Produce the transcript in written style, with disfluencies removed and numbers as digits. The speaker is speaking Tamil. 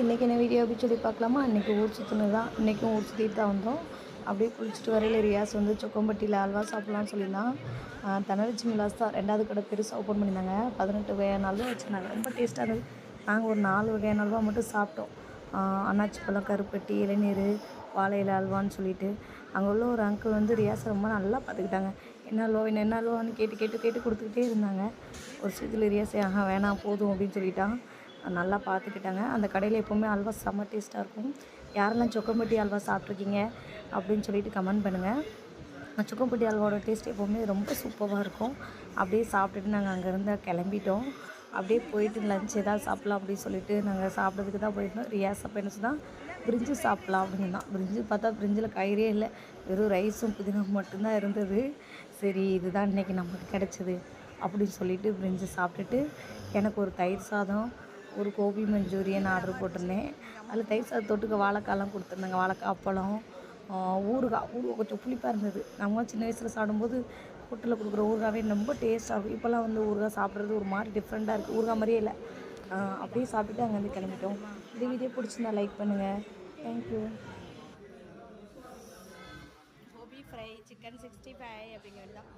இன்றைக்கி என்ன வீடியோ அப்படின்னு சொல்லி பார்க்கலாமா. இன்றைக்கி ஊர் சுற்றுனது தான். இன்றைக்கும் ஊர் சுற்றிட்டு தான் வந்தோம். அப்படியே குளிச்சுட்டு வரையில் ரியாஸ் வந்து சொக்கம்பட்டியில் அல்வா சாப்பிட்லான்னு சொல்லியிருந்தான். தனலட்சுமி விலாஸ் தான் 2வது கடை பெருசாக ஓப்பன் பண்ணியிருந்தாங்க. 18 வகையான அல்வா வச்சுருந்தாங்க. ரொம்ப டேஸ்ட்டாக இருந்தது. நாங்கள் ஒரு 4 வகையான அல்வா மட்டும் சாப்பிட்டோம். அன்னாச்சி பழம், கருப்பட்டி, இளநீர், வாழை இலை அல்வான்னு சொல்லிட்டு அங்கே உள்ள ஒரு அங்கிள் வந்து ரியாஸை ரொம்ப நல்லா பார்த்துக்கிட்டாங்க. என்ன அல்வா வேணும், என்ன அல்வான்னு கேட்டு கேட்டு கேட்டு கொடுத்துக்கிட்டே இருந்தாங்க. ஒரு ஸ்டேஜில் ரியாஸே வேணாம் போதும் அப்படின்னு சொல்லிட்டான். நல்லா பார்த்துக்கிட்டாங்க. அந்த கடையில் எப்போவுமே அல்வா செம்ம டேஸ்ட்டாக இருக்கும். யாரெல்லாம் சொக்கம்பட்டி அல்வா சாப்பிட்ருக்கீங்க அப்படின்னு சொல்லிட்டு கமெண்ட் பண்ணுங்கள். சொக்கம்பட்டி அல்வாவோட டேஸ்ட் எப்போவுமே ரொம்ப சூப்பராக இருக்கும். அப்படியே சாப்பிட்டுட்டு நாங்கள் அங்கேருந்து கிளம்பிட்டோம். அப்படியே போயிட்டு லஞ்ச் எதாவது சாப்பிட்லாம் அப்படின்னு சொல்லிட்டு நாங்கள் சாப்பிட்றதுக்கு தான் போயிருந்தோம். ரியாஸ் அப்போ என்ன சொன்னால் பிரிஞ்சு சாப்பிட்லாம் அப்படின்னு தான். பிரிஞ்சு பார்த்தா பிரிஞ்சில் காய்கறியே இல்லை, வெறும் ரைஸும் புதினா மட்டும்தான் இருந்தது. சரி இதுதான் இன்றைக்கி நமக்கு கிடச்சிது அப்படின்னு சொல்லிட்டு பிரிஞ்சு சாப்பிட்டுட்டு எனக்கு ஒரு தயிர் சாதம், ஒரு கோபி மஞ்சூரியன் ஆர்டர் போட்டிருந்தேன். அதில் தயிர் சாதம் தொட்டுக்க வாழைக்காலாம் கொடுத்துருந்தாங்க. வாழைக்காய், அப்பளம், ஊறுகாய் கொஞ்சம் புளிப்பாக இருந்தது. நம்ம சின்ன வயசில் சாப்பிடும்போது ஹோட்டலில் கொடுக்குற ஊறுகாவே ரொம்ப டேஸ்ட்டாக இருக்கும். இப்போல்லாம் வந்து ஊறுகாய் சாப்பிட்றது ஒரு மாதிரி டிஃப்ரெண்ட்டாக இருக்குது. ஊறுகாய் மாதிரியே இல்லை. அப்படியே சாப்பிட்டுட்டு அங்கேருந்து கிளம்பிட்டோம். இந்த வீடியோ பிடிச்சிருந்தா லைக் பண்ணுங்கள். தேங்க்யூ. கோபி ஃப்ரை, சிக்கன் 65 அப்படிங்கிறது தான்.